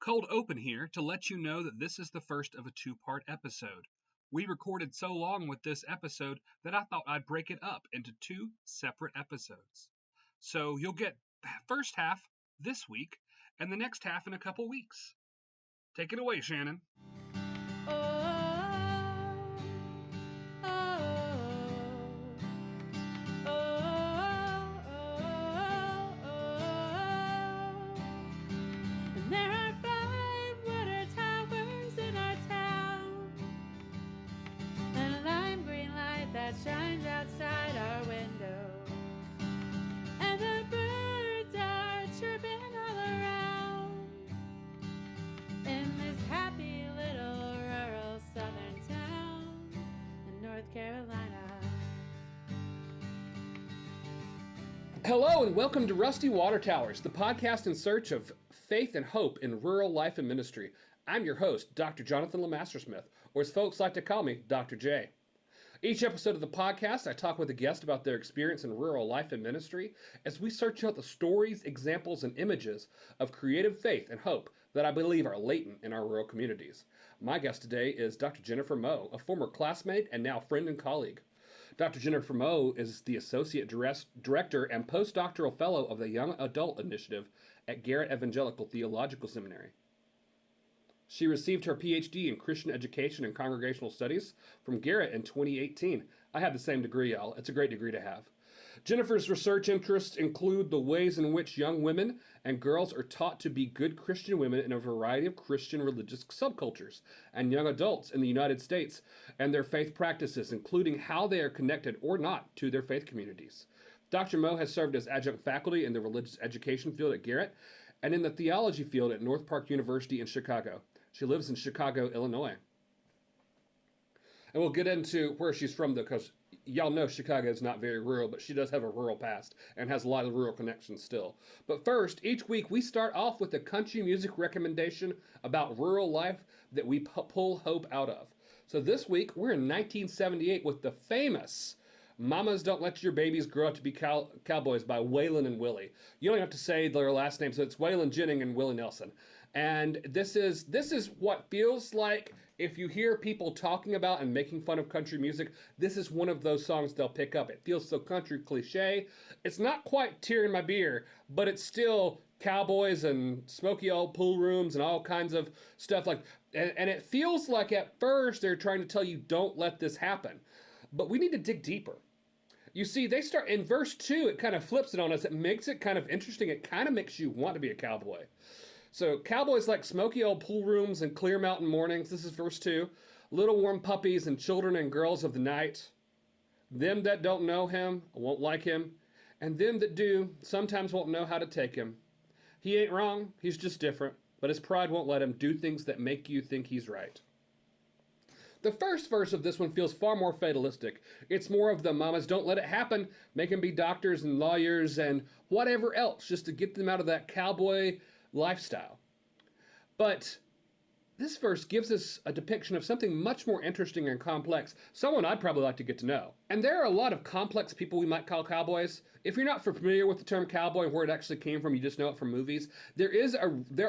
Cold open here to let you know that this is the first of a two-part episode. We recorded so long with this episode that I thought I'd break it up into two separate episodes. So you'll get the first half this week and the next half in a couple weeks. Take it away, Shannon. Shines outside our window, and the birds are chirping all around in this happy little rural southern town in North Carolina. Hello and welcome to Rusty Water Towers, the podcast in search of faith and hope in rural life and ministry. I'm your host, Dr. Jonathan LeMaster-Smith, or as folks like to call me, Dr. J. Each episode of the podcast, I talk with a guest about their experience in rural life and ministry as we search out the stories, examples, and images of creative faith and hope that I believe are latent in our rural communities. My guest today is Dr. Jennifer Moe, a former classmate and now friend and colleague. Dr. Jennifer Moe is the Associate Director and Post-Doctoral Fellow of the Young Adult Initiative at Garrett-Evangelical Theological Seminary. She received her PhD in Christian Education and Congregational Studies from Garrett in 2018. I have the same degree, y'all. It's a great degree to have. Jennifer's research interests include the ways in which young women and girls are taught to be good Christian women in a variety of Christian religious subcultures, and young adults in the United States and their faith practices, including how they are connected or not to their faith communities. Dr. Moe has served as adjunct faculty in the religious education field at Garrett and in the theology field at North Park University in Chicago. She lives in Chicago, Illinois. And we'll get into where she's from, though, because y'all know Chicago is not very rural, but she does have a rural past and has a lot of rural connections still. But first, each week we start off with a country music recommendation about rural life that we pull hope out of. So this week, we're in 1978 with the famous Mamas Don't Let Your Babies Grow Up to Be Cowboys by Waylon and Willie. You don't have to say their last name, so it's Waylon Jennings and Willie Nelson. And this is what feels like, if you hear people talking about and making fun of country music, this is one of those songs they'll pick up. It feels so country cliche. It's not quite Tear in My Beer, but it's still cowboys and smoky old pool rooms and all kinds of stuff like, and it feels like at first they're trying to tell you, don't let this happen. But we need to dig deeper. You see, they start in verse 2, it kind of flips it on us. It makes it kind of interesting. It kind of makes you want to be a cowboy. So cowboys like smoky old pool rooms and clear mountain mornings. This is verse 2. Little warm puppies and children and girls of the night. Them that don't know him won't like him. And them that do sometimes won't know how to take him. He ain't wrong. He's just different. But his pride won't let him do things that make you think he's right. The first verse of this one feels far more fatalistic. It's more of the mamas don't let it happen. Make them be doctors and lawyers and whatever else just to get them out of that cowboy lifestyle. But this verse gives us a depiction of something much more interesting and complex, someone I'd probably like to get to know. And there are a lot of complex people we might call cowboys. If you're not familiar with the term cowboy and where it actually came from, you just know it from movies. There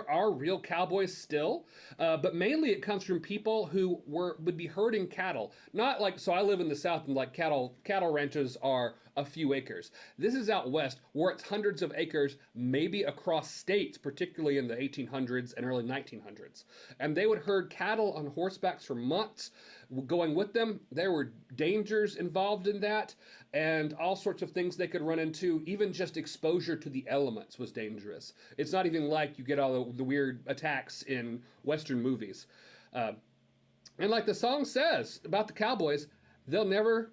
are real cowboys still, but mainly it comes from people who would be herding cattle. Not like, so I live in the South and like cattle ranches are a few acres. This is out west where it's hundreds of acres, maybe across states, particularly in the 1800s and early 1900s. And they would herd cattle on horsebacks for months. Going with them, there were dangers involved in that and all sorts of things they could run into. Even just exposure to the elements was dangerous. It's not even like you get all the weird attacks in Western movies. And like the song says about the cowboys, they'll never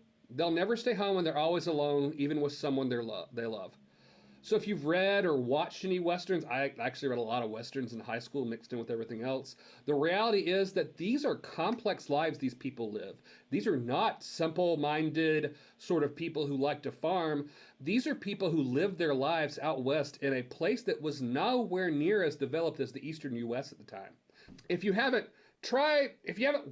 stay home and they're always alone, even with someone they love. So if you've read or watched any Westerns, I actually read a lot of Westerns in high school mixed in with everything else. The reality is that these are complex lives these people live. These are not simple-minded sort of people who like to farm. These are people who live their lives out west in a place that was nowhere near as developed as the eastern U.S. at the time. If you haven't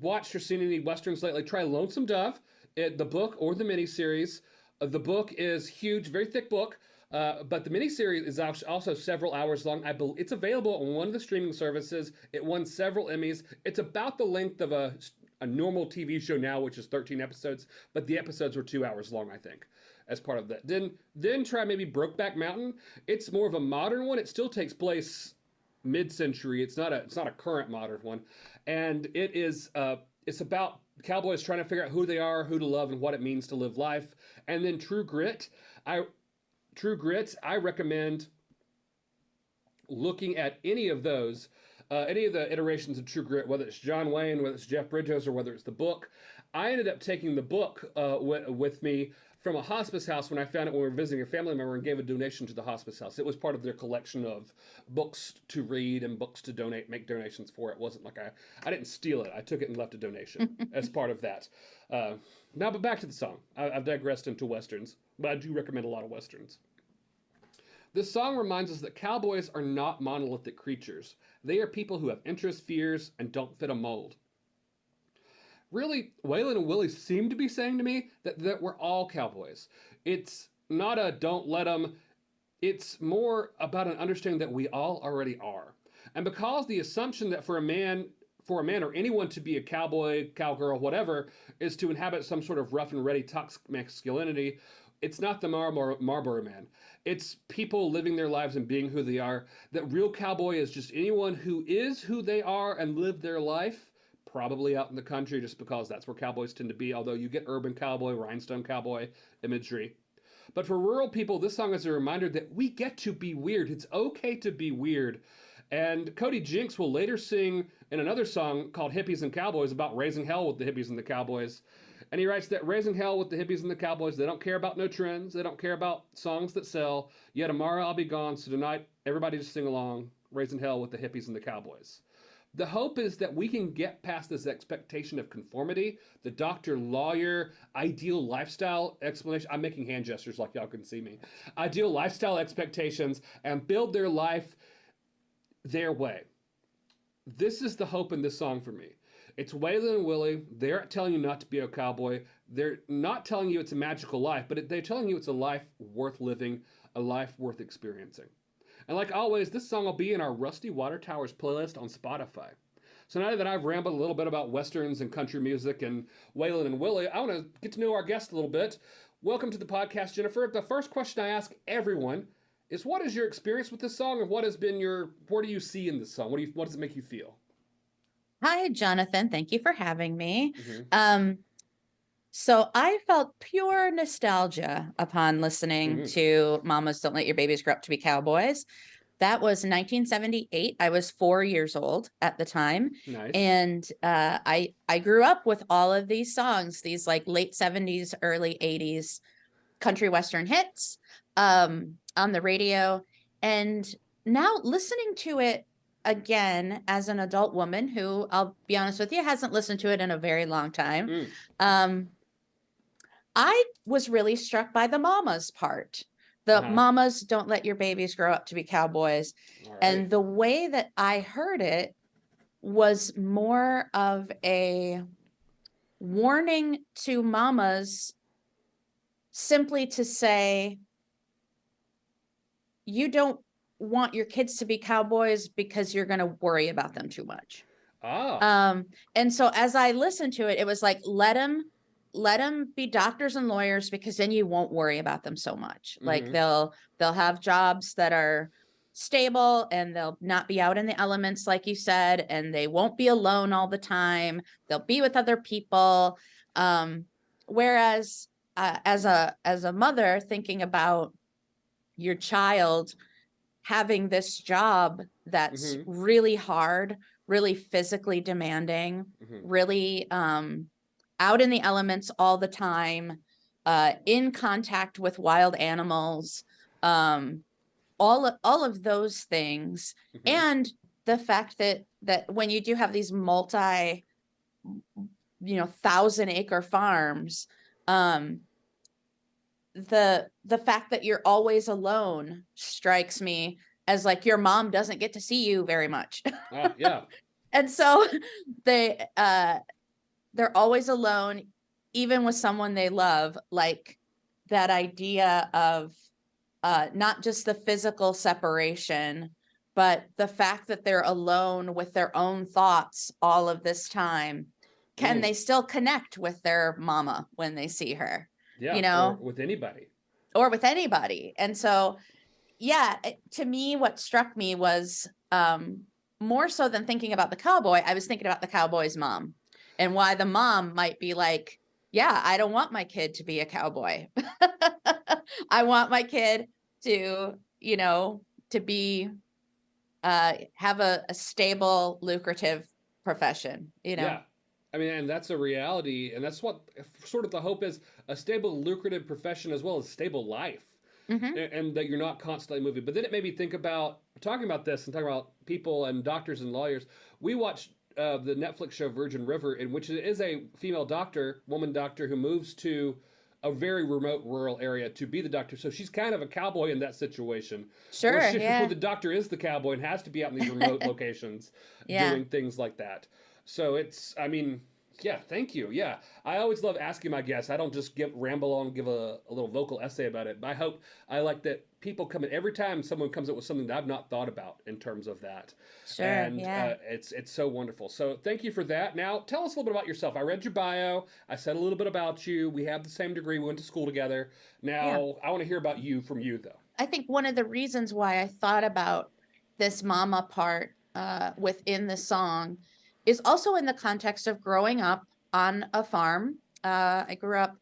watched or seen any Westerns lately, try Lonesome Dove, the book or the miniseries. The book is huge, very thick book. But the miniseries is also several hours long. I believe it's available on one of the streaming services. It won several Emmys. It's about the length of a normal TV show now, which is 13 episodes, but the episodes were 2 hours long, I think, as part of that. Then try maybe Brokeback Mountain. It's more of a modern one. It still takes place mid-century. It's not a current modern one, and it's about cowboys trying to figure out who they are, who to love, and what it means to live life. And then True Grit, I recommend looking at any of those, any of the iterations of True Grit, whether it's John Wayne, whether it's Jeff Bridges, or whether it's the book. I ended up taking the book with me from a hospice house when I found it when we were visiting a family member, and gave a donation to the hospice house. It was part of their collection of books to read and books to make donations for. It wasn't like I didn't steal it. I took it and left a donation as part of that. But back to the song. I've digressed into Westerns, but I do recommend a lot of Westerns. This song reminds us that cowboys are not monolithic creatures. They are people who have interests, fears, and don't fit a mold. Really, Waylon and Willie seem to be saying to me that we're all cowboys. It's not a don't let them. It's more about an understanding that we all already are. And because the assumption that for a man or anyone to be a cowboy, cowgirl, whatever, is to inhabit some sort of rough and ready toxic masculinity, it's not the Marlboro Man. It's people living their lives and being who they are. That real cowboy is just anyone who is who they are and live their life, probably out in the country, just because that's where cowboys tend to be, although you get urban cowboy, rhinestone cowboy imagery. But for rural people, this song is a reminder that we get to be weird. It's okay to be weird. And Cody Jinks will later sing in another song called Hippies and Cowboys about raising hell with the hippies and the cowboys. And he writes that raising hell with the hippies and the cowboys, they don't care about no trends. They don't care about songs that sell. Yeah, tomorrow I'll be gone. So tonight, everybody just sing along, raising hell with the hippies and the cowboys. The hope is that we can get past this expectation of conformity, the doctor, lawyer, ideal lifestyle explanation. I'm making hand gestures like y'all can see me. Ideal lifestyle expectations, and build their life their way. This is the hope in this song for me. It's Waylon and Willie. They're telling you not to be a cowboy. They're not telling you it's a magical life, but they're telling you it's a life worth living, a life worth experiencing. And like always, this song will be in our Rusty Water Towers playlist on Spotify. So now that I've rambled a little bit about Westerns and country music and Waylon and Willie, I want to get to know our guest a little bit. Welcome to the podcast, Jennifer. The first question I ask everyone is, what is your experience with this song, and what do you see in this song? What does it make you feel? Hi, Jonathan. Thank you for having me. Mm-hmm. So I felt pure nostalgia upon listening to Mamas Don't Let Your Babies Grow Up to Be Cowboys. That was 1978. I was 4 years old at the time. Nice. And I grew up with all of these songs, these like late 70s, early 80s country western hits on the radio. And now listening to it again as an adult woman who, I'll be honest with you, hasn't listened to it in a very long time. I was really struck by the mamas part. The mamas don't let your babies grow up to be cowboys. Right. And the way that I heard it was more of a warning to mamas, simply to say, you don't want your kids to be cowboys because you're going to worry about them too much. And so as I listened to it, it was like, let them be doctors and lawyers, because then you won't worry about them so much. Like they'll have jobs that are stable, and they'll not be out in the elements, like you said, and they won't be alone all the time. They'll be with other people. Whereas as a mother, thinking about your child having this job that's really hard, really physically demanding, really out in the elements all the time, in contact with wild animals, all of those things. And the fact that when you do have these 1,000-acre farms, the fact that you're always alone strikes me as like your mom doesn't get to see you very much. Yeah. And so they're always alone, even with someone they love. Like that idea of not just the physical separation, but the fact that they're alone with their own thoughts all of this time. Can they still connect with their mama when they see her? Yeah, you know, or with anybody. And so, yeah, to me, what struck me was more so than thinking about the cowboy, I was thinking about the cowboy's mom and why the mom might be like, yeah, I don't want my kid to be a cowboy. I want my kid to, to be, have a stable, lucrative profession, Yeah. I mean, and that's a reality. And that's what sort of the hope is, a stable, lucrative profession as well as stable life. And that you're not constantly moving. But then it made me think about talking about this and talking about people and doctors and lawyers. We watched the Netflix show Virgin River, in which it is a female doctor, woman doctor, who moves to a very remote rural area to be the doctor. So she's kind of a cowboy in that situation. Sure, where the doctor is the cowboy and has to be out in these remote locations doing things like that. So it's, I mean, yeah, thank you. Yeah, I always love asking my guests. I don't just ramble on and give a little vocal essay about it. But I like that people come in every time someone comes up with something that I've not thought about in terms of that. Sure, and it's so wonderful. So thank you for that. Now, tell us a little bit about yourself. I read your bio. I said a little bit about you. We have the same degree. We went to school together. Now, I want to hear about you from you, though. I think one of the reasons why I thought about this mama part within the song is also in the context of growing up on a farm. I grew up,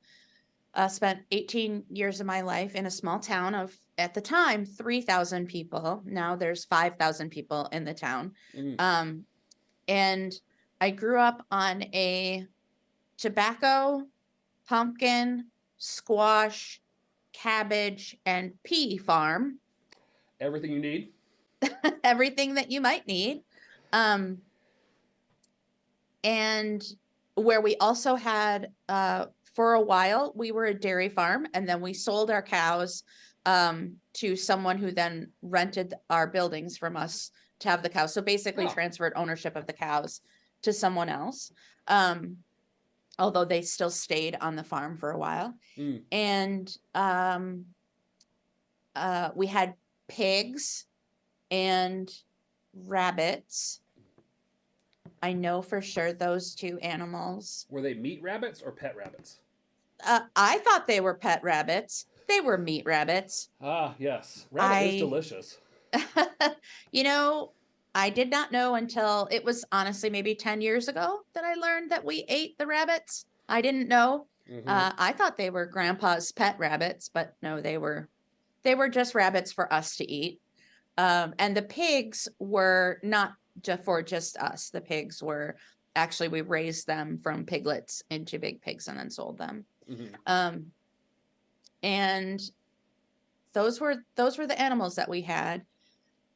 spent 18 years of my life in a small town of, at the time, 3,000 people. Now there's 5,000 people in the town. And I grew up on a tobacco, pumpkin, squash, cabbage, and pea farm. Everything you need? Everything that you might need. And where we also had, for a while, we were a dairy farm, and then we sold our cows to someone who then rented our buildings from us to have the cows. So basically transferred ownership of the cows to someone else, although they still stayed on the farm for a while. And we had pigs and rabbits. I know for sure those two animals. Were they meat rabbits or pet rabbits? I thought they were pet rabbits. They were meat rabbits. Ah, yes. Rabbit is delicious. I did not know until it was honestly maybe 10 years ago that I learned that we ate the rabbits. I didn't know. I thought they were grandpa's pet rabbits, but no, they were just rabbits for us to eat. And the pigs were not for just us. The pigs were actually, we raised them from piglets into big pigs and then sold them. And those were the animals that we had.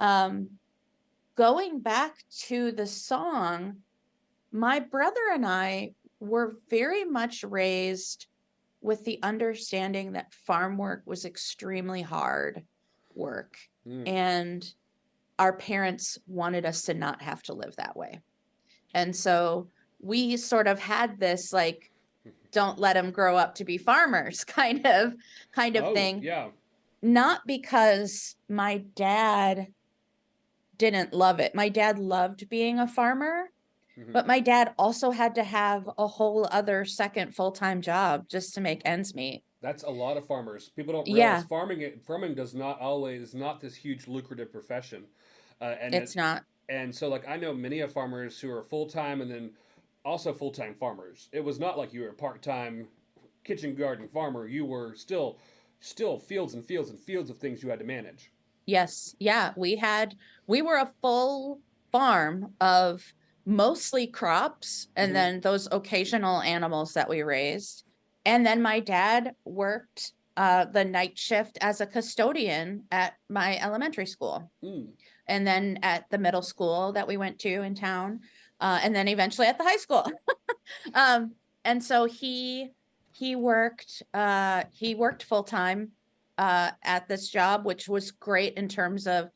Going back to the song, my brother and I were very much raised with the understanding that farm work was extremely hard work. And our parents wanted us to not have to live that way. And so we sort of had this, like, don't let them grow up to be farmers kind of thing. Yeah. Not because my dad didn't love it. My dad loved being a farmer, but my dad also had to have a whole other second full-time job just to make ends meet. That's a lot of farmers. People don't realize farming does not always, not this huge lucrative profession. And it's not. And so, like, I know many of farmers who are full-time and then also full-time farmers. It was not like you were a part-time kitchen garden farmer. You were still fields and fields and fields of things you had to manage. Yes. Yeah. We were a full farm of mostly crops and then those occasional animals that we raised. And then my dad worked the night shift as a custodian at my elementary school. And then at the middle school that we went to in town, and then eventually at the high school. And so he worked full time at this job, which was great in terms of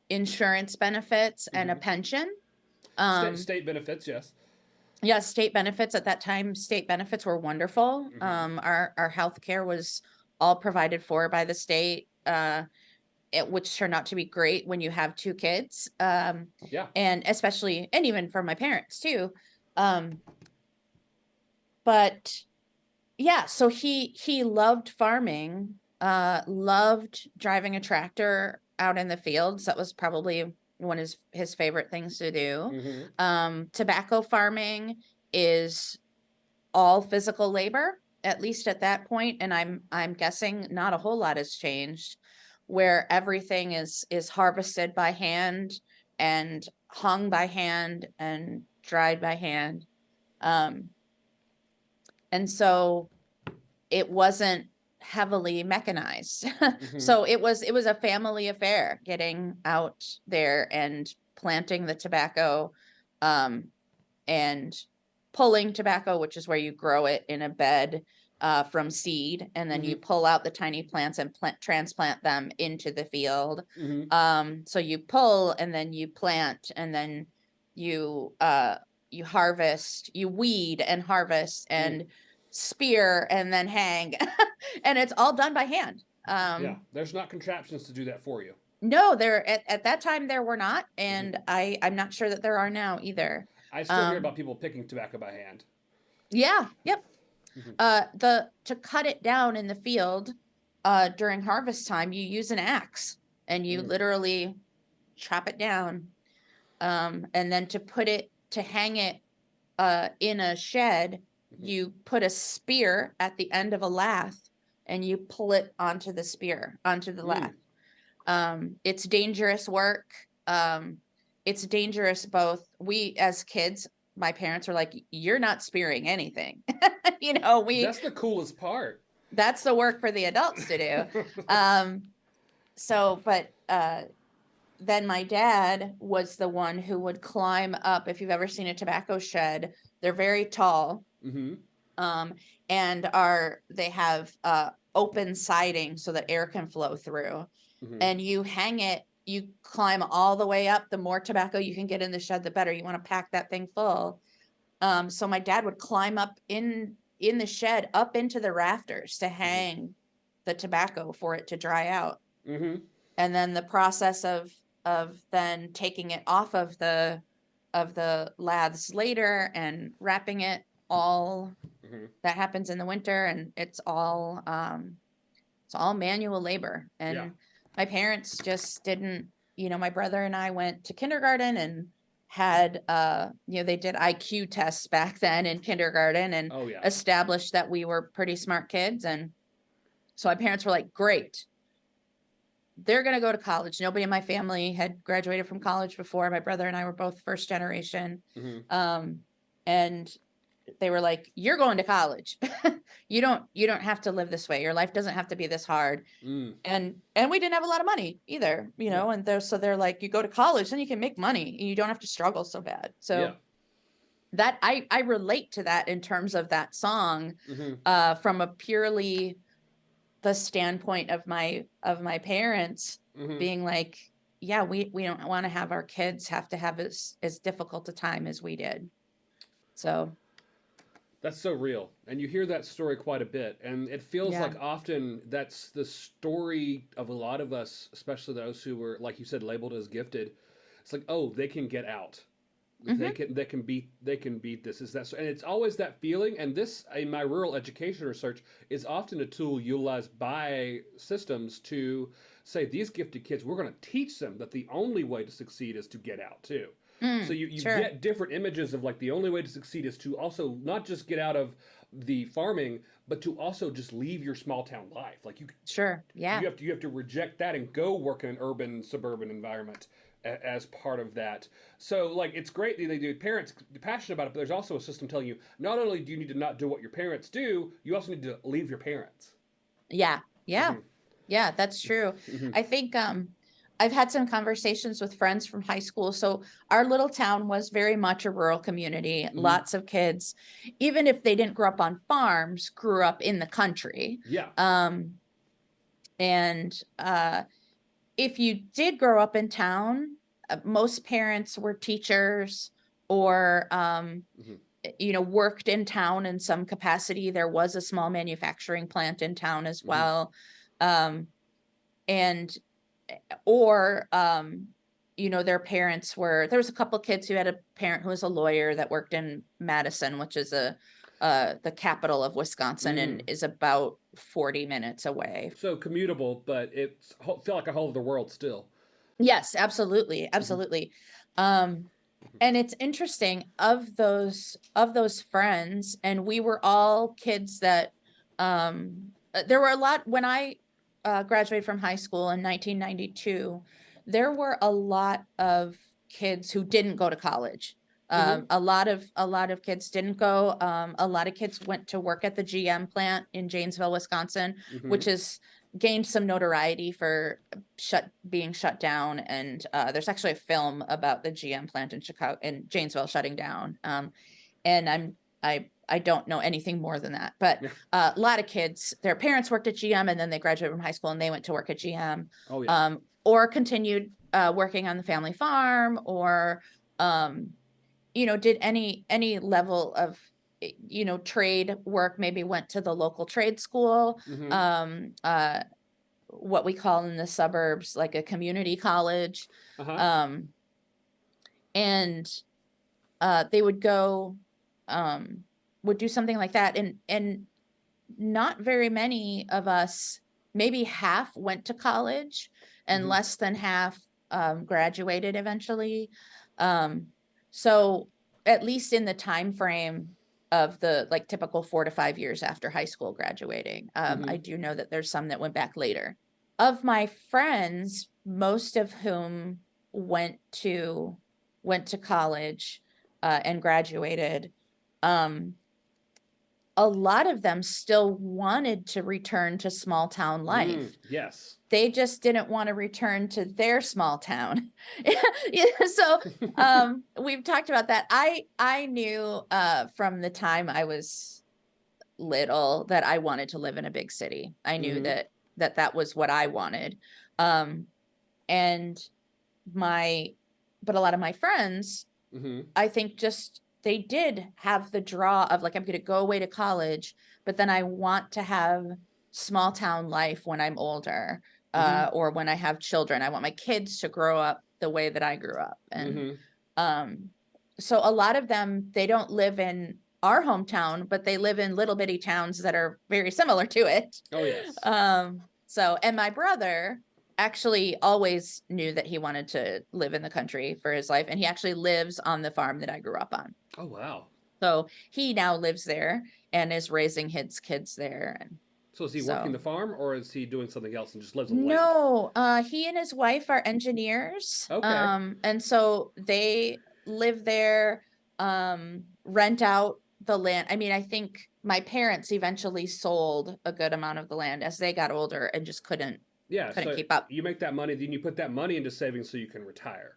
insurance benefits and a pension. State benefits, yes. Yeah, state benefits at that time. State benefits were wonderful. Our health care was all provided for by the state. which turned out to be great when you have 2 kids. Yeah. And especially, and even for my parents too. But yeah, so he loved farming, loved driving a tractor out in the fields. That was probably one of his favorite things to do. Tobacco farming is all physical labor, at least at that point, and I'm guessing not a whole lot has changed, where everything is harvested by hand and hung by hand and dried by hand. And so it wasn't heavily mechanized. So it was a family affair, getting out there and planting the tobacco, and pulling tobacco, which is where you grow it in a bed from seed, and then you pull out the tiny plants and transplant them into the field. So you pull, and then you plant, and then you harvest, you weed and harvest and spear and then hang. And it's all done by hand. Yeah, there's not contraptions to do that for you. No, there at that time there were not, and I'm not sure that there are now either. I still hear about people picking tobacco by hand. Yeah, yep. To cut it down in the field during harvest time, you use an axe, and you literally chop it down. And then to hang it in a shed, you put a spear at the end of a lath, and you pull it onto the lath. It's dangerous work. It's dangerous both. We as kids, my parents were like, "You're not spearing anything." That's the coolest part. That's the work for the adults to do. Then my dad was the one who would climb up. If you've ever seen a tobacco shed, they're very tall. And they have open siding so that air can flow through. And you hang it, you climb all the way up. The more tobacco you can get in the shed, the better. You want to pack that thing full. So my dad would climb up in the shed, up into the rafters to hang the tobacco for it to dry out. And then the process of then taking it off of the laths later and wrapping it all, that happens in the winter, and it's all manual labor. And my parents just didn't, my brother and I went to kindergarten and had, they did IQ tests back then in kindergarten and established that we were pretty smart kids. And so my parents were like, great, they're going to go to college. Nobody in my family had graduated from college before. My brother and I were both first generation. And they were like, you're going to college. You don't have to live this way. Your life doesn't have to be this hard. And we didn't have a lot of money either, and they're like, you go to college, then you can make money and you don't have to struggle so bad. So that I relate to that in terms of that song, from a purely the standpoint of my parents being like, yeah, we don't want to have our kids have to have as difficult a time as we did. So that's so real. And you hear that story quite a bit. And it feels like often that's the story of a lot of us, especially those who were, like you said, labeled as gifted. It's like, oh, they can get out. They can beat this. Is that so? And it's always that feeling. And this, in my rural education research, is often a tool utilized by systems to say, these gifted kids, we're going to teach them that the only way to succeed is to get out too. So you get different images of like the only way to succeed is to also not just get out of the farming, but to also just leave your small town life. Like you have to reject that and go work in an urban suburban environment as part of that. So like it's great that they do. Parents are passionate about it, but there's also a system telling you not only do you need to not do what your parents do, you also need to leave your parents. Yeah, that's true. I think I've had some conversations with friends from high school. So our little town was very much a rural community. Lots of kids, even if they didn't grow up on farms, grew up in the country. If you did grow up in town, most parents were teachers or, worked in town in some capacity. There was a small manufacturing plant in town as well. and or their parents there was a couple kids who had a parent who was a lawyer that worked in Madison, which is the capital of Wisconsin, and is about 40 minutes away. So commutable, but it's feel like a whole other world still. Yes, absolutely. And it's interesting, of those friends, and we were all kids that there were a lot when I graduated from high school in 1992. There were a lot of kids who didn't go to college. A lot of kids didn't go. A lot of kids went to work at the GM plant in Janesville, Wisconsin, which has gained some notoriety for being shut down. And there's actually a film about the GM plant in Janesville shutting down. And I don't know anything more than that, but a lot of kids, their parents worked at GM, and then they graduated from high school and they went to work at GM. Oh, yeah. Or continued working on the family farm, or did any level of trade work, maybe went to the local trade school, what we call in the suburbs like a community college. And they would go would do something like that, and not very many of us, maybe half, went to college, and less than half graduated eventually. So at least in the time frame of the typical 4 to 5 years after high school graduating, I do know that there's some that went back later. Of my friends, most of whom went to college and graduated, a lot of them still wanted to return to small town life. Yes. They just didn't want to return to their small town. So we've talked about that. I knew from the time I was little that I wanted to live in a big city. I knew that was what I wanted. But a lot of my friends, I think they did have the draw of I'm going to go away to college, but then I want to have small town life when I'm older, or when I have children. I want my kids to grow up the way that I grew up. And so a lot of them, they don't live in our hometown, but they live in little bitty towns that are very similar to it. Oh, yes. And my brother actually always knew that he wanted to live in the country for his life. And he actually lives on the farm that I grew up on. Oh, wow. So he now lives there and is raising his kids there. And so is he working the farm, or is he doing something else and just lives on the land? No, he and his wife are engineers. Okay. And so they live there, rent out the land. I mean, I think my parents eventually sold a good amount of the land as they got older and just couldn't keep up. You make that money, then you put that money into savings so you can retire.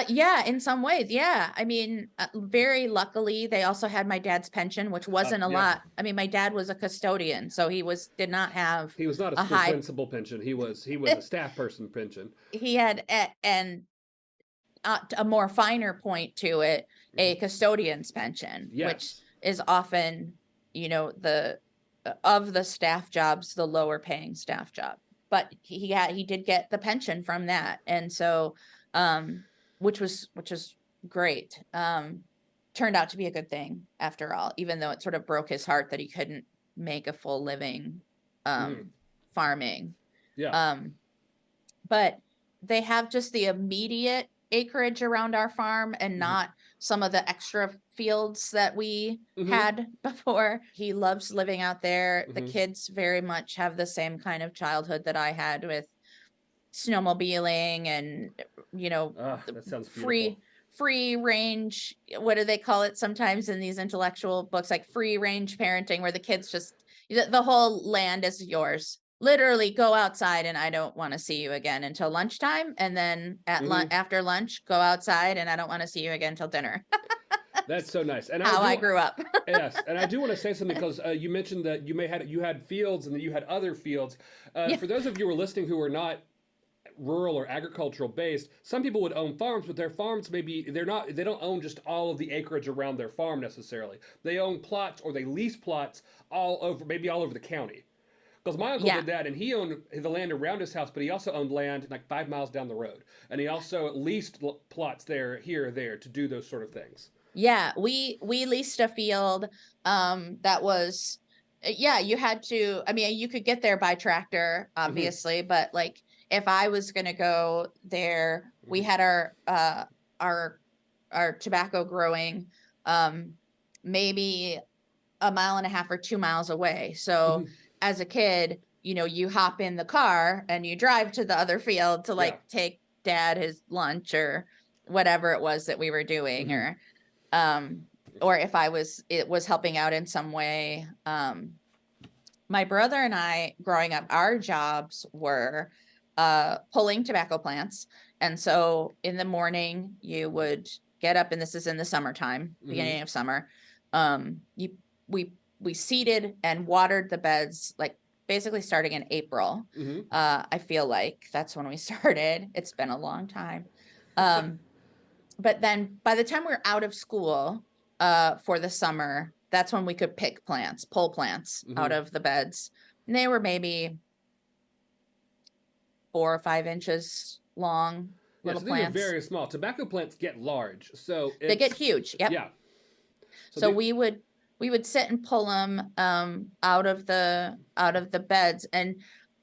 Yeah, in some ways. Yeah. I mean, very luckily, they also had my dad's pension, which wasn't a lot. I mean, my dad was a custodian, so he did not have. He was not a school principal pension. He was a staff person pension. He had, and a more finer point to it, a custodian's pension, which is often, of the staff jobs, the lower paying staff job. But he did get the pension from that, and so. Which was great. Turned out to be a good thing after all, even though it sort of broke his heart that he couldn't make a full living farming. Yeah. But they have just the immediate acreage around our farm and not some of the extra fields that we had before. He loves living out there. The kids very much have the same kind of childhood that I had with snowmobiling and that sounds free range, what do they call it sometimes in these intellectual books, like free range parenting, where the kids just the whole land is yours, literally go outside and I don't want to see you again until lunchtime, and then after lunch go outside and I don't want to see you again until dinner. That's so nice. And I grew up. Yes, and I do want to say something, because you mentioned that you had fields and then you had other fields. For those of you who are listening who are not rural or agricultural based, some people would own farms, but their farms they don't own just all of the acreage around their farm necessarily. They own plots, or they lease plots all over the county. Because my uncle Yeah. did that, and he owned the land around his house, but he also owned land like 5 miles down the road. And he also leased plots there, here or there to do those sort of things. Yeah, we leased a field that was you had to, I mean, you could get there by tractor, obviously, but like if I was going to go there, we had our tobacco growing maybe a mile and a half or 2 miles away. So as a kid, you know, you hop in the car and you drive to the other field to like take dad his lunch or whatever it was that we were doing, or if it was helping out in some way. My brother and I, growing up, our jobs were pulling tobacco plants. And so in the morning you would get up, and this is in the summertime, beginning of summer. We seeded and watered the beds, like basically starting in April. I feel like that's when we started. It's been a long time. But then by the time we were out of school for the summer, that's when we could pick plants, pull plants out of the beds. And they were maybe 4 or 5 inches long, little plants. These are very small. Tobacco plants get large, so they get huge. Yep. Yeah. So we would sit and pull them out of the beds. And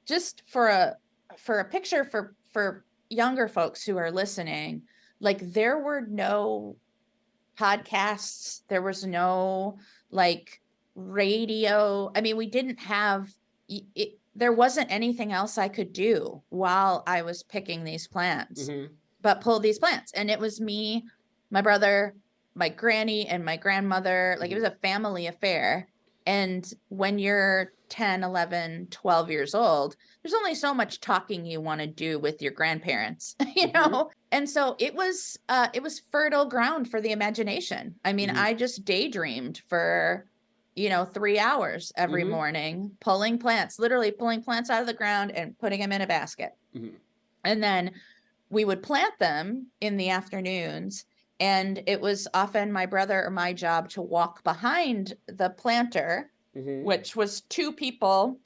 just for a picture for younger folks who are listening, like there were no podcasts, there was no like radio. I mean, we didn't have it. There wasn't anything else I could do while I was picking these plants, but pull these plants. And it was me, my brother, my granny, and my grandmother. Like it was a family affair. And when you're 10, 11, 12 years old, there's only so much talking you want to do with your grandparents, you know? And so it was fertile ground for the imagination. I mean, I just daydreamed for, 3 hours every morning, literally pulling plants out of the ground and putting them in a basket. And then we would plant them in the afternoons. And it was often my brother or my job to walk behind the planter, which was 2 people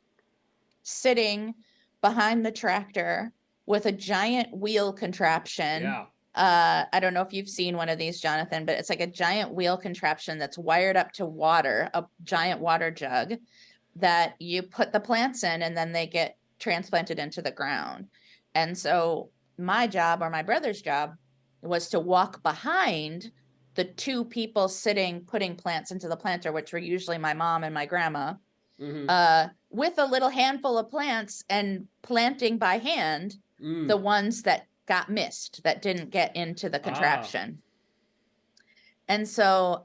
sitting behind the tractor with a giant wheel contraption. Yeah. I don't know if you've seen one of these, Jonathan, but it's like a giant wheel contraption that's wired up to water, a giant water jug that you put the plants in, and then they get transplanted into the ground. And so my job, or my brother's job, was to walk behind the 2 people putting plants into the planter, which were usually my mom and my grandma, with a little handful of plants, and planting by hand the ones that got missed, that didn't get into the contraption. And so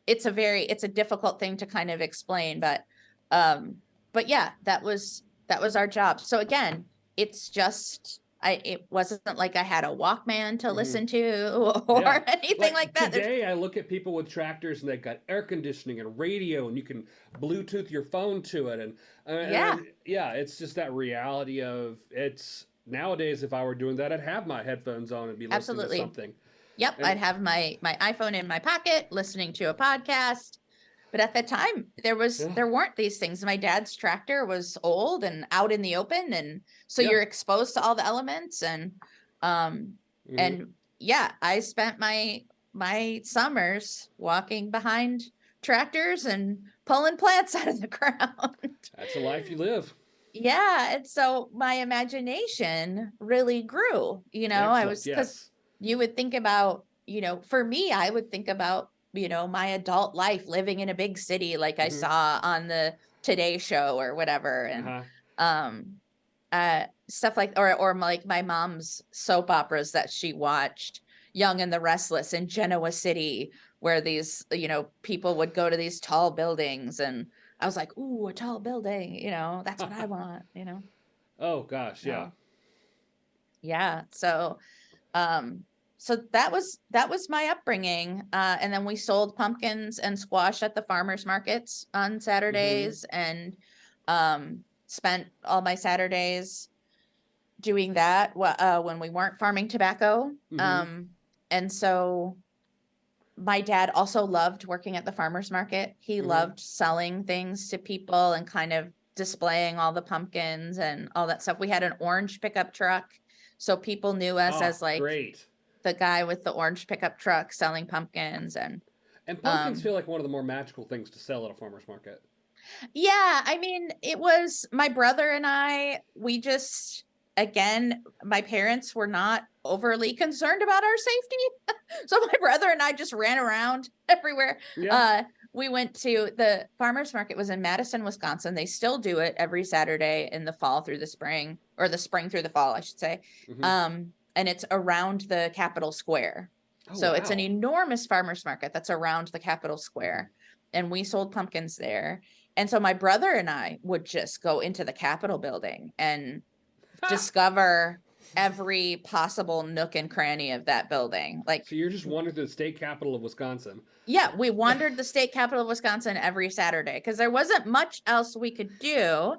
it's a difficult thing to kind of explain, but yeah, that was our job. So again, it's just, it wasn't like I had a Walkman to listen to or anything like that. Today, I look at people with tractors, and they've got air conditioning and radio, and you can Bluetooth your phone to it. And it's just that reality of it's nowadays. If I were doing that, I'd have my headphones on and be listening to something. Yep, and I'd have my iPhone in my pocket, listening to a podcast. But at the time, there weren't these things. My dad's tractor was old and out in the open, and so you're exposed to all the elements. And I spent my summers walking behind tractors and pulling plants out of the ground. That's a life you live. Yeah, and so my imagination really grew. Because you would think about, for me, I would think about, my adult life living in a big city, like I saw on the Today Show or whatever. And stuff like, or like my mom's soap operas that she watched, Young and the Restless in Genoa City, where these, people would go to these tall buildings. And I was like, ooh, a tall building, that's what I want, Oh gosh. Yeah. Yeah. So that was my upbringing. And then we sold pumpkins and squash at the farmers markets on Saturdays, and spent all my Saturdays doing that when we weren't farming tobacco. And so my dad also loved working at the farmers market. He loved selling things to people and kind of displaying all the pumpkins and all that stuff. We had an orange pickup truck, so people knew us as like great. the guy with the orange pickup truck selling pumpkins. And pumpkins feel like one of the more magical things to sell at a farmer's market. Yeah, I mean, it was my brother and I, we just, again, my parents were not overly concerned about our safety. So my brother and I just ran around everywhere. Yeah. We went to the farmer's market was in Madison, Wisconsin. They still do it every Saturday in the fall through the spring, or the spring through the fall, I should say. And it's around the Capitol Square. Oh, so wow. It's an enormous farmer's market that's around the Capitol Square. And we sold pumpkins there. And so my brother and I would just go into the Capitol building and discover every possible nook and cranny of that building. Like, so you're just wandering through the state capital of Wisconsin. Yeah, we wandered the state capital of Wisconsin every Saturday because there wasn't much else we could do.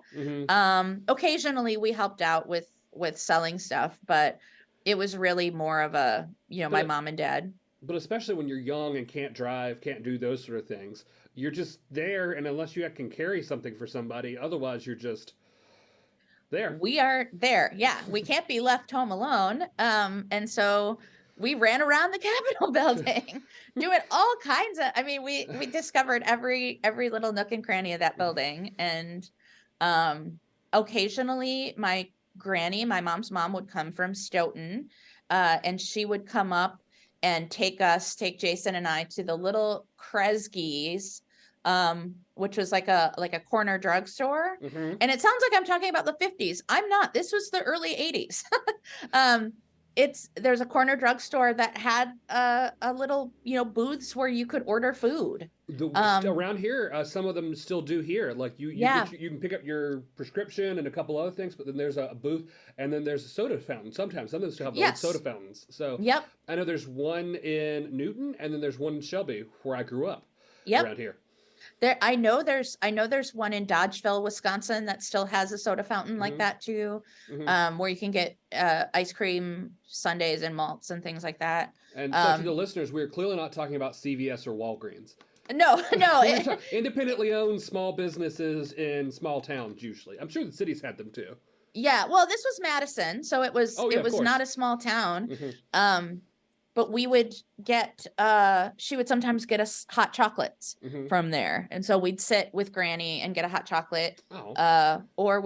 Occasionally we helped out with selling stuff, but it was really more of a, my mom and dad. But especially when you're young and can't drive, can't do those sort of things, you're just there, and unless you can carry something for somebody, otherwise you're just there. We are there. Yeah, we can't be left home alone. And so we ran around the Capitol building doing all kinds of, I mean, we discovered every little nook and cranny of that building. And occasionally my granny, my mom's mom, would come from Stoughton, and she would come up and take Jason and I to the little Kresge's, which was like a corner drugstore. And it sounds like I'm talking about the 50s. I'm not. This was the early 80s. There's a corner drugstore that had a little, booths where you could order food. Around here, some of them still do here. Like you can pick up your prescription and a couple other things, but then there's a booth, and then there's a soda fountain. Sometimes some of them still have those soda fountains. So I know there's one in Newton, and then there's one in Shelby where I grew up. Around here. I know there's one in Dodgeville, Wisconsin, that still has a soda fountain like that too, where you can get ice cream sundaes and malts and things like that. And so to the listeners, we're clearly not talking about CVS or Walgreens. No. Independently owned small businesses in small towns usually. I'm sure the cities had them too. Yeah, well, this was Madison, so it was not a small town. But we would get, she would sometimes get us hot chocolates from there. And so we'd sit with Granny and get a hot chocolate. Or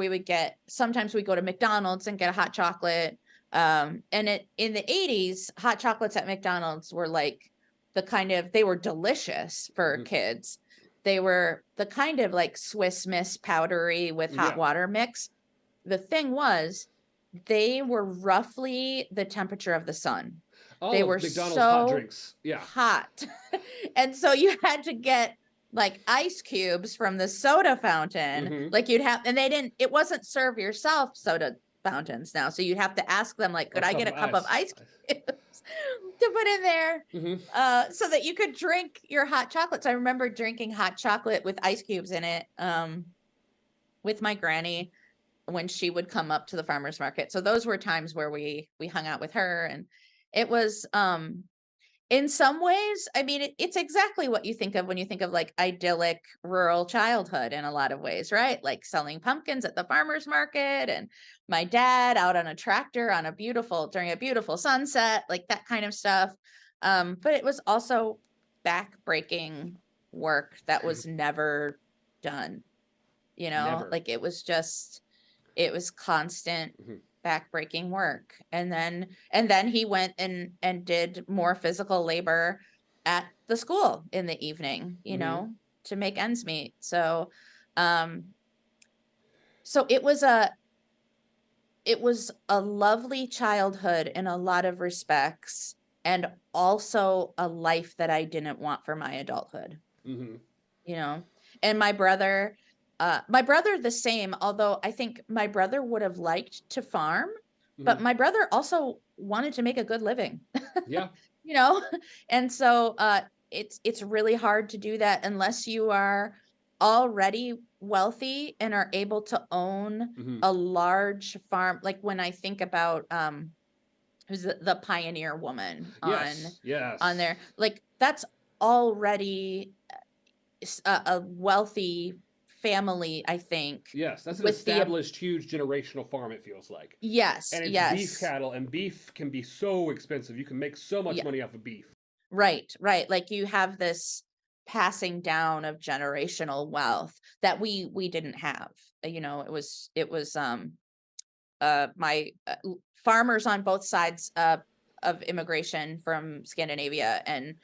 sometimes we'd go to McDonald's and get a hot chocolate. And in the 80s, hot chocolates at McDonald's were like they were delicious for kids. They were the kind of like Swiss Miss powdery with hot water mix. The thing was, they were roughly the temperature of the sun. They were McDonald's so hot drinks. hot. And so you had to get like ice cubes from the soda fountain. Like it wasn't serve yourself soda fountains now. So you'd have to ask them, like, could I get a cup of ice cubes to put in there so that you could drink your hot chocolates. I remember drinking hot chocolate with ice cubes in it with my granny when she would come up to the farmer's market. So those were times where we hung out with her, and it was, in some ways, I mean, it's exactly what you think of when you think of like idyllic rural childhood in a lot of ways, right? Like selling pumpkins at the farmer's market, and my dad out on a tractor during a beautiful sunset, like that kind of stuff. But it was also back-breaking work that was never done, Never. Like it was constant back-breaking work. And then he went and did more physical labor at the school in the evening, to make ends meet. So it was a lovely childhood in a lot of respects, and also a life that I didn't want for my adulthood. And my brother the same, although I think my brother would have liked to farm, but my brother also wanted to make a good living. And so it's really hard to do that unless you are already wealthy and are able to own a large farm. Like when I think about who's the Pioneer Woman on there, like that's already a wealthy family, I think. Yes, that's an with established, huge generational farm, it feels like. Yes, And it's yes. beef cattle, and beef can be so expensive. You can make so much money off of beef. Right. Like you have this passing down of generational wealth that we didn't have. You know, it was my farmers on both sides of immigration from Scandinavia, and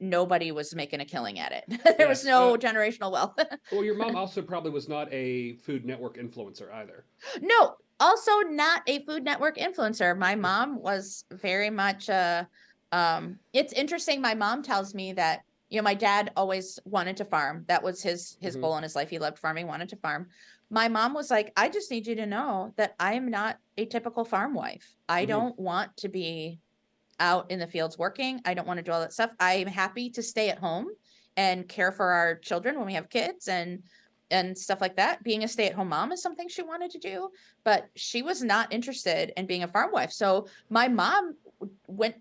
nobody was making a killing at it. There was no generational wealth. Well, your mom also probably was not a Food Network influencer either. No, also not a Food Network influencer. My mom was very much it's interesting. My mom tells me that, you know, my dad always wanted to farm. That was his goal in his life. He loved farming, wanted to farm. My mom was like, I just need you to know that I am not a typical farm wife. I don't want to be out in the fields working. I don't want to do all that stuff. I am happy to stay at home and care for our children when we have kids and stuff like that. Being a stay-at-home mom is something she wanted to do, but she was not interested in being a farm wife. So my mom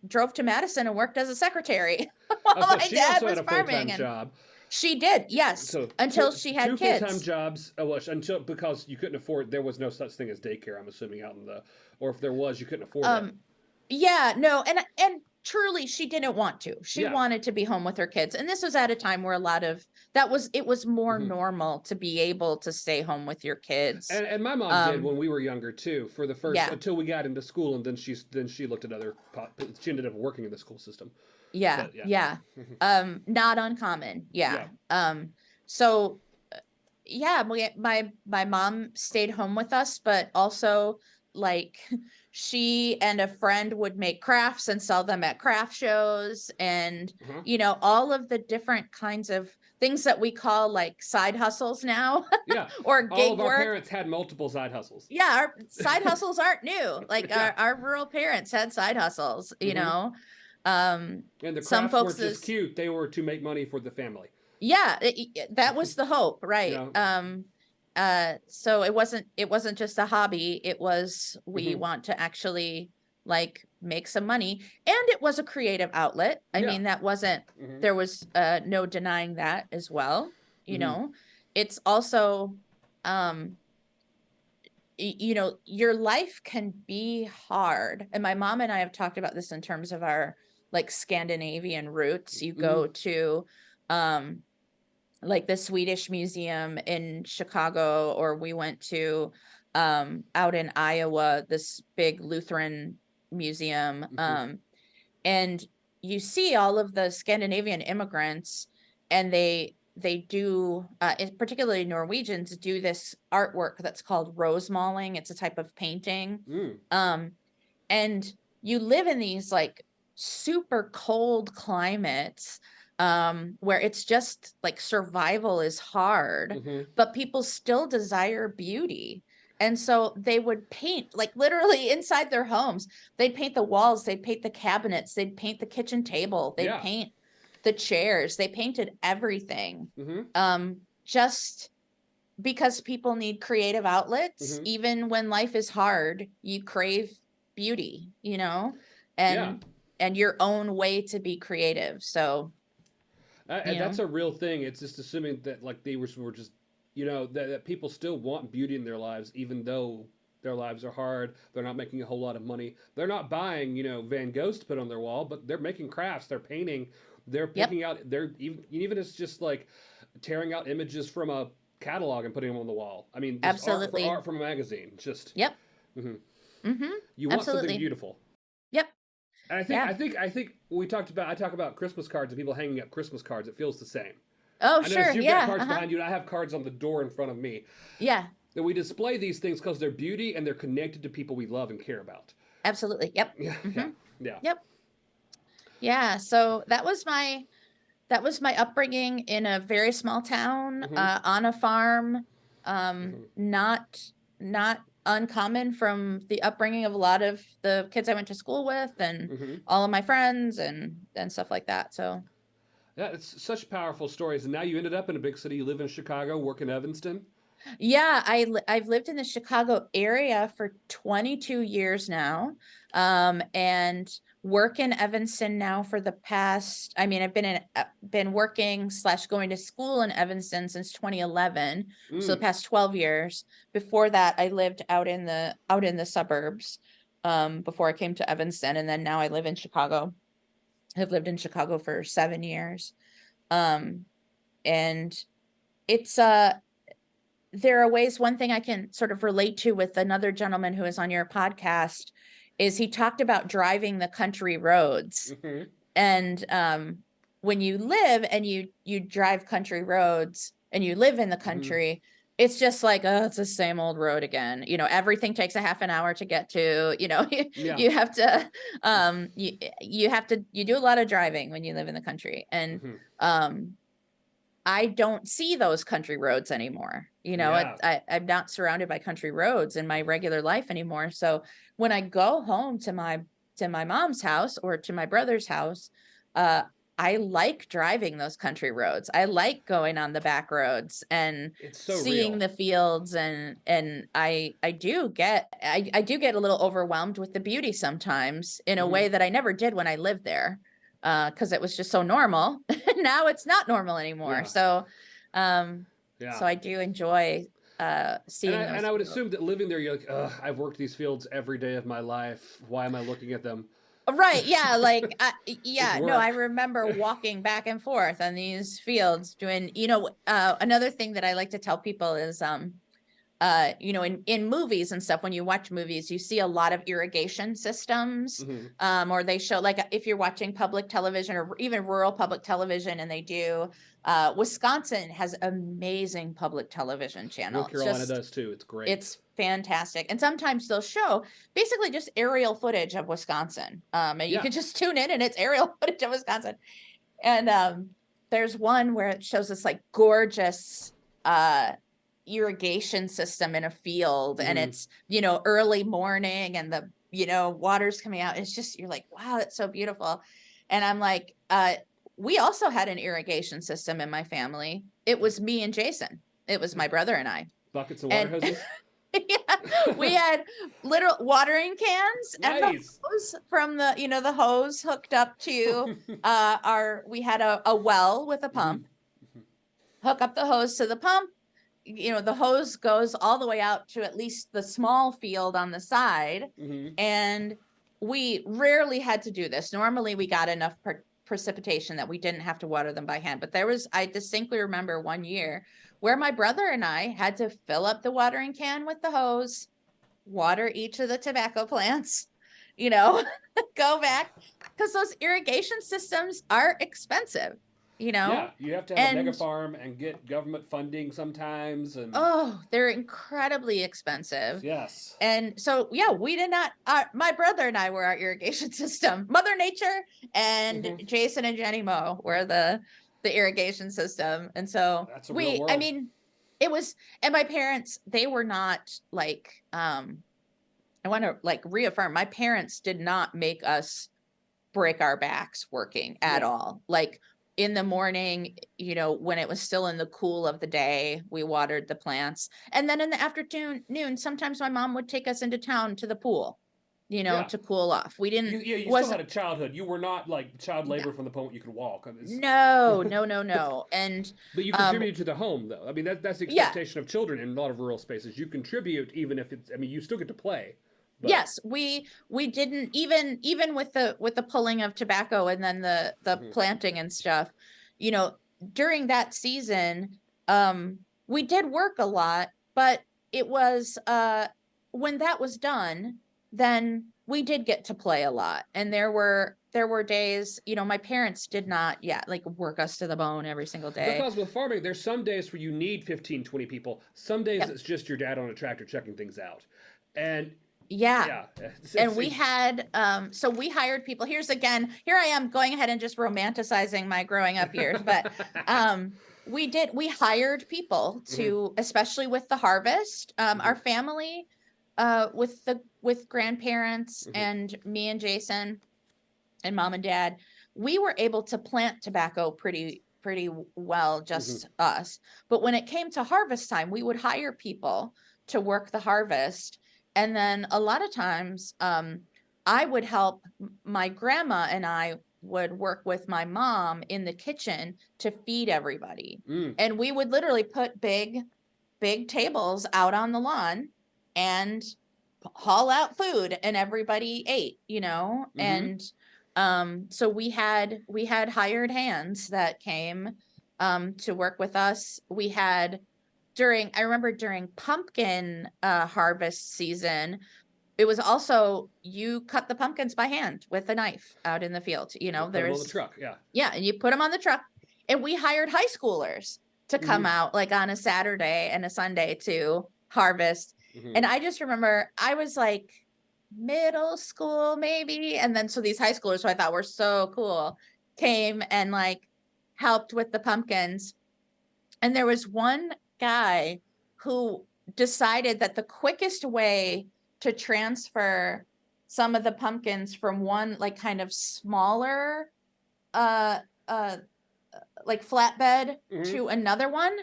drove to Madison and worked as a secretary while my dad was farming. Job. She did, yes, so until she had kids. 2 full-time jobs, because you couldn't afford. There was no such thing as daycare, I'm assuming, out in the, or if there was, you couldn't afford it. Yeah, no, and truly, she didn't want to. She wanted to be home with her kids, and this was at a time where it was more normal to be able to stay home with your kids. And my mom did when we were younger too, for the first until we got into school, and then she looked at other. She ended up working in the school system. Yeah. Not uncommon. Yeah. So my mom stayed home with us, but also like she and a friend would make crafts and sell them at craft shows, and you know, all of the different kinds of things that we call like side hustles now. Or gig all of our work. parents had multiple side hustles. Our side hustles aren't new. Like our rural parents had side hustles, you know. And the crafts some folks weren't just cute; they were to make money for the family. Yeah, that was the hope, right? So it wasn't just a hobby. It was we want to actually like make some money, and it was a creative outlet. I mean, that wasn't there was no denying that as well. You know, it's also you know, your life can be hard, and my mom and I have talked about this in terms of our like Scandinavian roots. You go to like the Swedish Museum in Chicago, or we went to out in Iowa, this big Lutheran museum. And you see all of the Scandinavian immigrants, and they do, particularly Norwegians, do this artwork that's called rose mauling. It's a type of painting. And you live in these like super cold climates where it's just like survival is hard, but people still desire beauty. And so they would paint, like literally inside their homes. They'd paint the walls, they'd paint the cabinets, they'd paint the kitchen table, they'd paint the chairs, they painted everything. Just because people need creative outlets. Even when life is hard, you crave beauty, you know, and your own way to be creative. So and that's a real thing. It's just assuming that like they were just, you know, that people still want beauty in their lives, even though their lives are hard. They're not making a whole lot of money. They're not buying, you know, Van Goghs to put on their wall, but they're making crafts. They're painting. They're picking out. They're even it's just like tearing out images from a catalog and putting them on the wall. I mean, absolutely, art from a magazine. Just you want something beautiful. And I think I talk about Christmas cards and people hanging up Christmas cards. It feels the same. Oh, I sure. You've got cards behind you, and I have cards on the door in front of me. Yeah. And we display these things because they're beauty and they're connected to people we love and care about. Absolutely. Yep. Yeah. Yep. Yeah. So that was my upbringing in a very small town, on a farm. Not uncommon from the upbringing of a lot of the kids I went to school with, and all of my friends and stuff like that. So yeah, it's such powerful stories. And now you ended up in a big city. You live in Chicago, work in Evanston. Yeah, I've lived in the Chicago area for 22 years now, and work in Evanston now for the past. I mean, I've been working / going to school in Evanston since 2011, so the past 12 years. Before that, I lived out in the suburbs, before I came to Evanston, and then now I live in Chicago. I've lived in Chicago for 7 years, and it's there are ways. One thing I can sort of relate to with another gentleman who is on your podcast is he talked about driving the country roads. And when you live and you drive country roads and you live in the country, it's just like, oh, it's the same old road again. You know, everything takes a half an hour to get to, you know, you have to, you do a lot of driving when you live in the country. And I don't see those country roads anymore. You know, I'm not surrounded by country roads in my regular life anymore. So when I go home to my mom's house or to my brother's house, I like driving those country roads. I like going on the back roads and seeing the fields, and I do get a little overwhelmed with the beauty sometimes in a way that I never did when I lived there. Because it was just so normal. Now it's not normal anymore. So, so I do enjoy seeing those. And I would assume that living there, you're like, ugh, I've worked these fields every day of my life. Why am I looking at them? Right. Yeah. Like, no, I remember walking back and forth on these fields doing, you know, another thing that I like to tell people is, you know, in movies and stuff, when you watch movies, you see a lot of irrigation systems, or they show, like, if you're watching public television or even rural public television, and they do, Wisconsin has amazing public television channel. North Carolina does too. It's great. It's fantastic. And sometimes they'll show basically just aerial footage of Wisconsin. And you can just tune in and it's aerial footage of Wisconsin. And there's one where it shows this like gorgeous, irrigation system in a field, and it's, you know, early morning and the, you know, water's coming out. It's just, you're like, wow, that's so beautiful. And I'm like, we also had an irrigation system in my family. It was me and Jason. It was my brother and I. Buckets of water hoses? We had literal watering cans and the hose from the, you know, the hose hooked up to we had a well with a pump. Hook up the hose to the pump. You know, the hose goes all the way out to at least the small field on the side. And we rarely had to do this. Normally we got enough precipitation that we didn't have to water them by hand. But I distinctly remember one year where my brother and I had to fill up the watering can with the hose, water each of the tobacco plants, you know, go back, because those irrigation systems are expensive. You know? Yeah, you have to have a mega farm and get government funding sometimes. And they're incredibly expensive. Yes. And so, yeah, we did not, my brother and I were our irrigation system. Mother Nature and Jason and Jenny Moe were the irrigation system. And so I mean, it was, and my parents, they were not like, I want to like reaffirm, my parents did not make us break our backs working at all. Like, in the morning, you know, when it was still in the cool of the day, we watered the plants. And then in the afternoon, sometimes my mom would take us into town to the pool, you know, to cool off. We didn't. You still had a childhood. You were not like child labor from the point you could walk. No. And but you contributed to the home, though. I mean, that's the expectation of children in a lot of rural spaces. You contribute, even if it's. I mean, you still get to play. But. Yes, we didn't even with the pulling of tobacco and then the planting and stuff, you know, during that season, we did work a lot, but it was when that was done, then we did get to play a lot. And there were days, you know, my parents did not like work us to the bone every single day. Because with farming, there's some days where you need 15, 20 people. Some days it's just your dad on a tractor checking things out. And and we had, so we hired people. Here I am going ahead and just romanticizing my growing up years, but we hired people to, especially with the harvest, our family, with grandparents and me and Jason and mom and dad, we were able to plant tobacco pretty pretty well, just us. But when it came to harvest time, we would hire people to work the harvest. And then a lot of times, I would help. My grandma and I would work with my mom in the kitchen to feed everybody. And we would literally put big tables out on the lawn and haul out food, and everybody ate, and so we had hired hands that came to work with us. We had I remember during pumpkin harvest season, it was also, you cut the pumpkins by hand with a knife out in the field. Put them on the truck, yeah, and you put them on the truck. And we hired high schoolers to come out like on a Saturday and a Sunday to harvest. And I just remember I was like middle school maybe, and then so these high schoolers, who I thought were so cool, came and like helped with the pumpkins. And there was one guy who decided that the quickest way to transfer some of the pumpkins from one like kind of smaller like flatbed to another one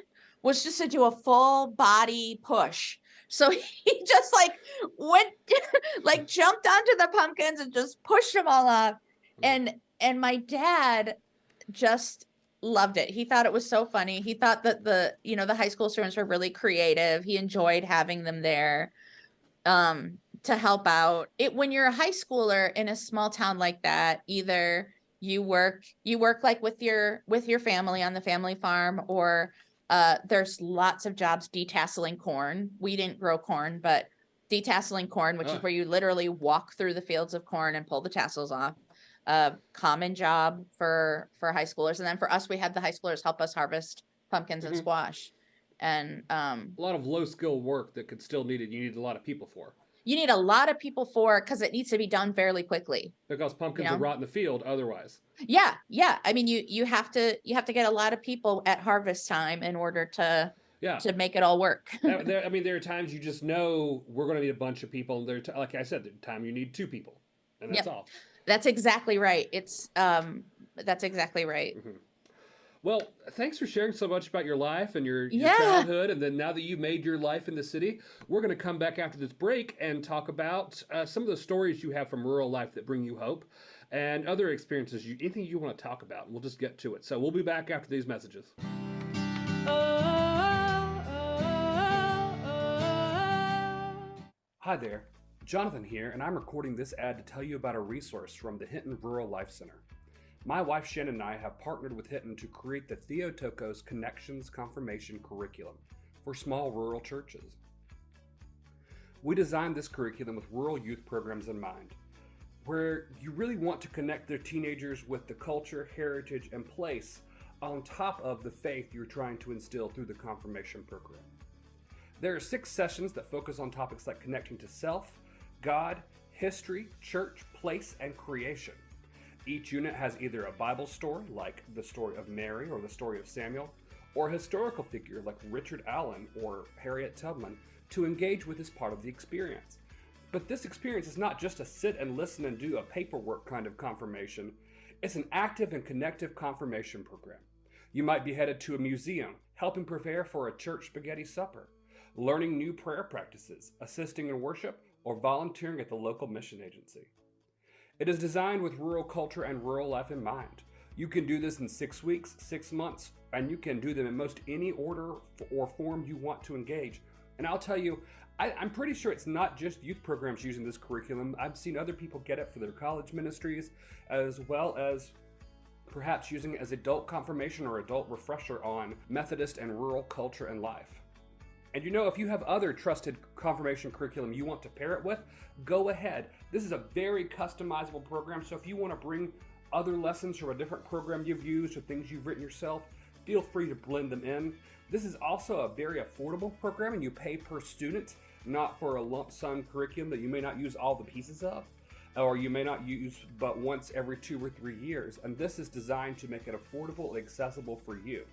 was just to do a full body push. So he just like went like jumped onto the pumpkins and just pushed them all off. And my dad just loved it. He thought it was so funny. He thought that the high school students were really creative. He enjoyed having them there to help out. When you're a high schooler in a small town like that, either you work like with your family on the family farm, or there's lots of jobs detasseling corn. We didn't grow corn, but detasseling corn, which is where you literally walk through the fields of corn and pull the tassels off. Common job for high schoolers. And then for us, we had the high schoolers help us harvest pumpkins and squash. And a lot of low skill work that could still you need a lot of people for. You need a lot of people for, because it needs to be done fairly quickly. Because pumpkins will rot in the field otherwise. Yeah. I mean, you have to get a lot of people at harvest time in order to make it all work. There are times you just know we're going to need a bunch of people. And like I said, there's time you need 2 people, and that's all. That's exactly right. That's exactly right. Well, thanks for sharing so much about your life and your childhood. And then now that you've made your life in the city, we're going to come back after this break and talk about some of the stories you have from rural life that bring you hope and other experiences, anything you want to talk about. We'll just get to it. So we'll be back after these messages. Hi there, Jonathan here, and I'm recording this ad to tell you about a resource from the Hinton Rural Life Center. My wife Shannon and I have partnered with Hinton to create the Theotokos Connections Confirmation Curriculum for small rural churches. We designed this curriculum with rural youth programs in mind, where you really want to connect their teenagers with the culture, heritage, and place on top of the faith you're trying to instill through the confirmation program. There are 6 sessions that focus on topics like connecting to self, God, history, church, place, and creation. Each unit has either a Bible story, like the story of Mary or the story of Samuel, or a historical figure like Richard Allen or Harriet Tubman to engage with as part of the experience. But this experience is not just a sit and listen and do a paperwork kind of confirmation. It's an active and connective confirmation program. You might be headed to a museum, helping prepare for a church spaghetti supper, learning new prayer practices, assisting in worship, or volunteering at the local mission agency. It is designed with rural culture and rural life in mind. You can do this in 6 weeks, 6 months, and you can do them in most any order or form you want to engage. And I'll tell you, I'm pretty sure it's not just youth programs using this curriculum. I've seen other people get it for their college ministries, as well as perhaps using it as adult confirmation or adult refresher on Methodist and rural culture and life. And if you have other trusted confirmation curriculum you want to pair it with, go ahead. This is a very customizable program, so if you want to bring other lessons from a different program you've used or things you've written yourself, feel free to blend them in. This is also a very affordable program, and you pay per student, not for a lump sum curriculum that you may not use all the pieces of, or you may not use but once every 2 or 3 years. And this is designed to make it affordable and accessible for you.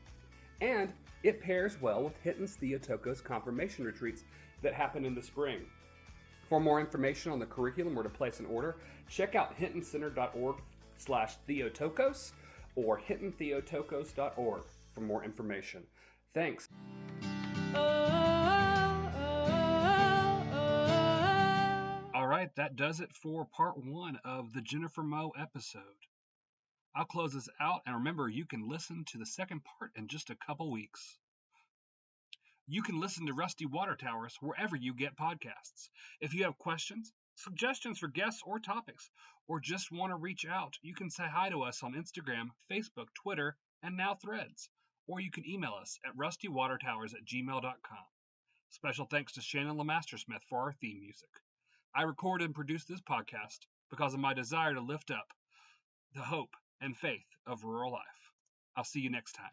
And it pairs well with Hinton's Theotokos confirmation retreats that happen in the spring. For more information on the curriculum or to place an order, check out hintoncenter.org/Theotokos, or hittentheotokos.org for more information. Thanks. All right, that does it for part 1 of the Jennifer Moe episode. I'll close this out, and remember, you can listen to the second part in just a couple weeks. You can listen to Rusty Water Towers wherever you get podcasts. If you have questions, suggestions for guests or topics, or just want to reach out, you can say hi to us on Instagram, Facebook, Twitter, and now Threads. Or you can email us at rustywatertowers@gmail.com. Special thanks to Shannon Lemastersmith for our theme music. I recorded and produced this podcast because of my desire to lift up the hope and faith of rural life. I'll see you next time.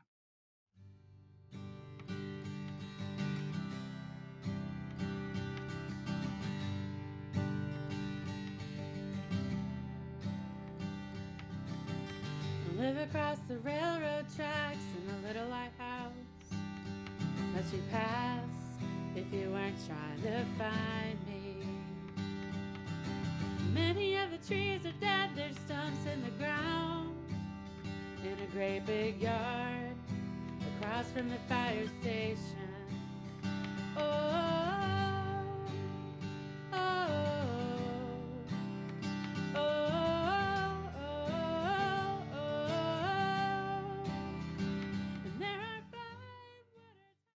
Live across the railroad tracks in a little lighthouse that you pass if you weren't trying to find me. Many of the trees are dead, there's stumps in the ground in a great big yard across from the fire station. Oh,